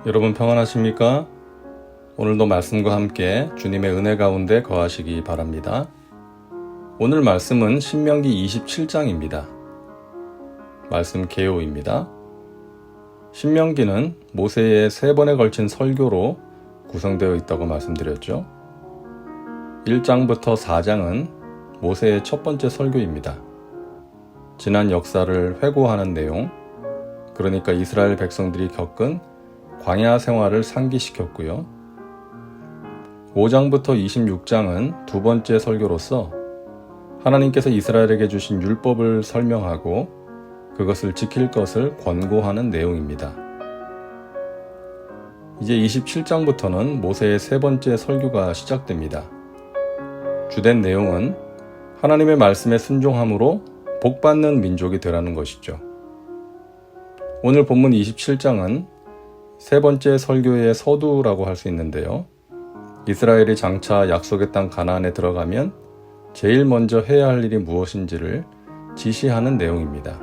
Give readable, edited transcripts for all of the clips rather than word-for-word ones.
여러분 평안하십니까? 오늘도 말씀과 함께 주님의 은혜 가운데 거하시기 바랍니다. 오늘 말씀은 신명기 27장입니다. 말씀 개요입니다. 신명기는 모세의 3번에 걸친 설교로 구성되어 있다고 말씀드렸죠. 1장부터 4장은 모세의 첫 번째 설교입니다. 지난 역사를 회고하는 내용, 그러니까 이스라엘 백성들이 겪은 광야 생활을 상기시켰고요. 5장부터 26장은 두 번째 설교로서 하나님께서 이스라엘에게 주신 율법을 설명하고 그것을 지킬 것을 권고하는 내용입니다. 이제 27장부터는 모세의 3번째 설교가 시작됩니다. 주된 내용은 하나님의 말씀에 순종함으로 복받는 민족이 되라는 것이죠. 오늘 본문 27장은 3번째 설교의 서두라고 할 수 있는데요. 이스라엘이 장차 약속의 땅 가나안에 들어가면 제일 먼저 해야 할 일이 무엇인지를 지시하는 내용입니다.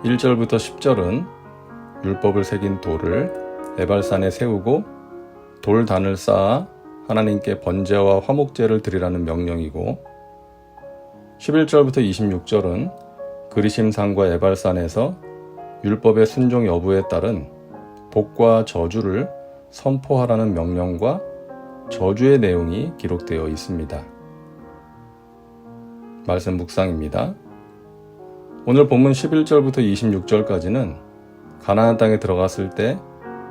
1절부터 10절은 율법을 새긴 돌을 에발산에 세우고 돌단을 쌓아 하나님께 번제와 화목제를 드리라는 명령이고, 11절부터 26절은 그리심산과 에발산에서 율법의 순종 여부에 따른 복과 저주를 선포하라는 명령과 저주의 내용이 기록되어 있습니다. 말씀 묵상입니다. 오늘 본문 11절부터 26절까지는 가나안 땅에 들어갔을 때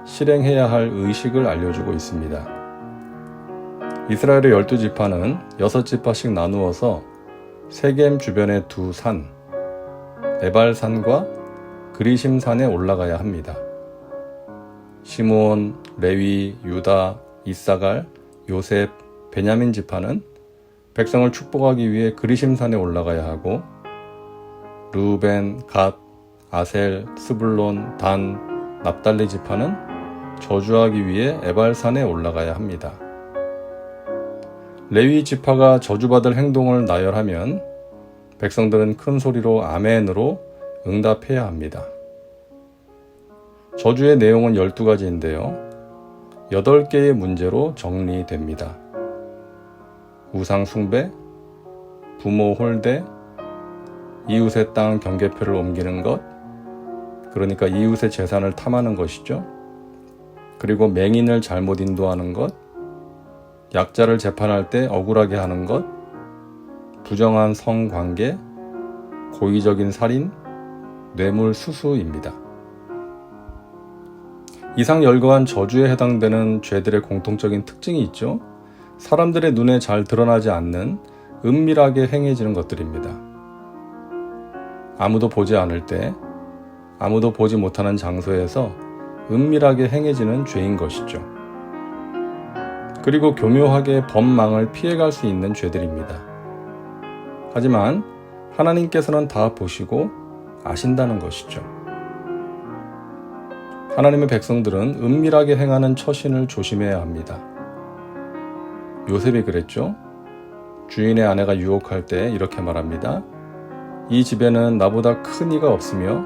실행해야 할 의식을 알려주고 있습니다. 이스라엘의 12지파는 6지파씩 나누어서 세겜 주변의 두 산, 에발산과 그리심산에 올라가야 합니다. 시므온, 레위, 유다, 이사갈, 요셉, 베냐민 지파는 백성을 축복하기 위해 그리심산에 올라가야 하고, 르우벤, 갓, 아셀, 스불론, 단, 납달리 지파는 저주하기 위해 에발산에 올라가야 합니다. 레위 지파가 저주받을 행동을 나열하면 백성들은 큰 소리로 아멘으로 응답해야 합니다. 저주의 내용은 12가지인데요. 8개의 문제로 정리됩니다. 우상 숭배, 부모 홀대, 이웃의 땅 경계표를 옮기는 것, 그러니까 이웃의 재산을 탐하는 것이죠. 그리고 맹인을 잘못 인도하는 것, 약자를 재판할 때 억울하게 하는 것, 부정한 성관계, 고의적인 살인, 뇌물 수수입니다. 이상 열거한 저주에 해당되는 죄들의 공통적인 특징이 있죠. 사람들의 눈에 잘 드러나지 않는 은밀하게 행해지는 것들입니다. 아무도 보지 않을 때, 아무도 보지 못하는 장소에서 은밀하게 행해지는 죄인 것이죠. 그리고 교묘하게 법망을 피해갈 수 있는 죄들입니다. 하지만 하나님께서는 다 보시고 아신다는 것이죠. 하나님의 백성들은 은밀하게 행하는 처신을 조심해야 합니다. 요셉이 그랬죠. 주인의 아내가 유혹할 때 이렇게 말합니다. 이 집에는 나보다 큰 이가 없으며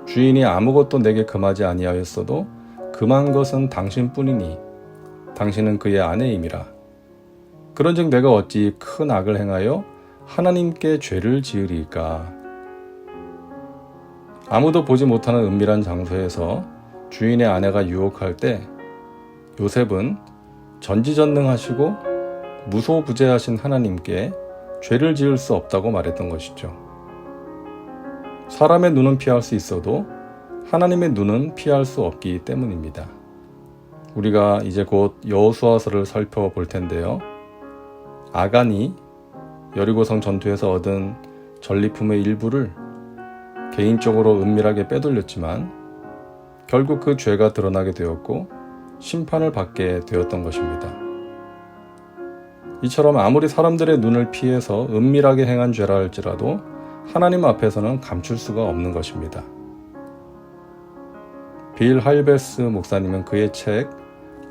주인이 아무것도 내게 금하지 아니하였어도 금한 것은 당신뿐이니 당신은 그의 아내임이라. 그런즉 내가 어찌 큰 악을 행하여 하나님께 죄를 지으리까. 아무도 보지 못하는 은밀한 장소에서 주인의 아내가 유혹할 때 요셉은 전지전능하시고 무소부재하신 하나님께 죄를 지을 수 없다고 말했던 것이죠. 사람의 눈은 피할 수 있어도 하나님의 눈은 피할 수 없기 때문입니다. 우리가 이제 곧 여호수아서를 살펴볼 텐데요. 아간이 여리고성 전투에서 얻은 전리품의 일부를 개인적으로 은밀하게 빼돌렸지만 결국 그 죄가 드러나게 되었고 심판을 받게 되었던 것입니다. 이처럼 아무리 사람들의 눈을 피해서 은밀하게 행한 죄라 할지라도 하나님 앞에서는 감출 수가 없는 것입니다. 빌 하일베스 목사님은 그의 책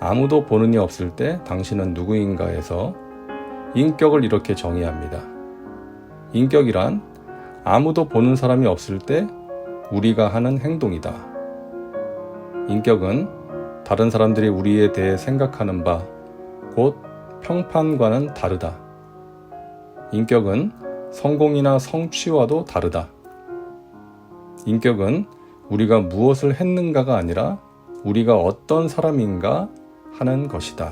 아무도 보는 이 없을 때 당신은 누구인가에서 인격을 이렇게 정의합니다. 인격이란 아무도 보는 사람이 없을 때 우리가 하는 행동이다. 인격은 다른 사람들이 우리에 대해 생각하는 바, 곧 평판과는 다르다. 인격은 성공이나 성취와도 다르다. 인격은 우리가 무엇을 했는가가 아니라 우리가 어떤 사람인가 하는 것이다.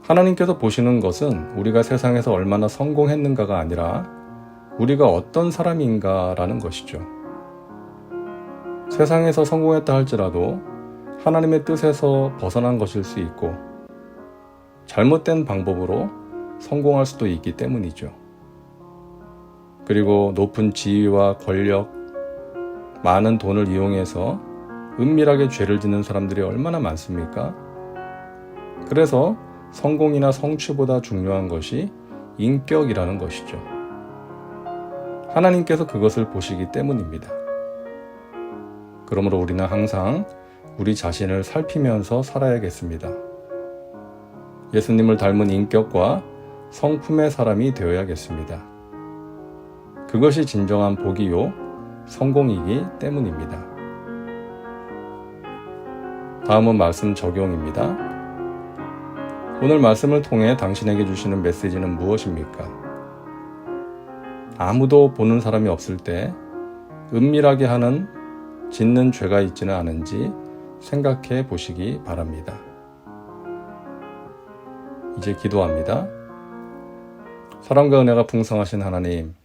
하나님께서 보시는 것은 우리가 세상에서 얼마나 성공했는가가 아니라 우리가 어떤 사람인가라는 것이죠. 세상에서 성공했다 할지라도 하나님의 뜻에서 벗어난 것일 수 있고 잘못된 방법으로 성공할 수도 있기 때문이죠. 그리고 높은 지위와 권력, 많은 돈을 이용해서 은밀하게 죄를 짓는 사람들이 얼마나 많습니까? 그래서 성공이나 성취보다 중요한 것이 인격이라는 것이죠. 하나님께서 그것을 보시기 때문입니다. 그러므로 우리는 항상 우리 자신을 살피면서 살아야겠습니다. 예수님을 닮은 인격과 성품의 사람이 되어야겠습니다. 그것이 진정한 복이요, 성공이기 때문입니다. 다음은 말씀 적용입니다. 오늘 말씀을 통해 당신에게 주시는 메시지는 무엇입니까? 아무도 보는 사람이 없을 때 은밀하게 짓는 죄가 있지는 않은지 생각해 보시기 바랍니다. 이제 기도합니다. 사랑과 은혜가 풍성하신 하나님,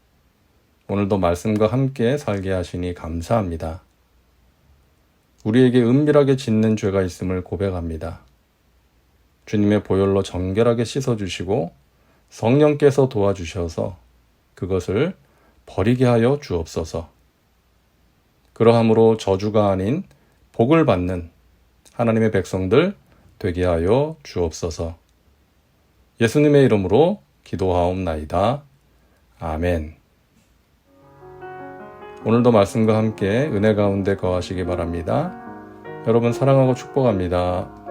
오늘도 말씀과 함께 살게 하시니 감사합니다. 우리에게 은밀하게 짓는 죄가 있음을 고백합니다. 주님의 보혈로 정결하게 씻어주시고 성령께서 도와주셔서 그것을 버리게 하여 주옵소서. 그러함으로 저주가 아닌 복을 받는 하나님의 백성들 되게 하여 주옵소서. 예수님의 이름으로 기도하옵나이다. 아멘. 오늘도 말씀과 함께 은혜 가운데 거하시기 바랍니다. 여러분 사랑하고 축복합니다.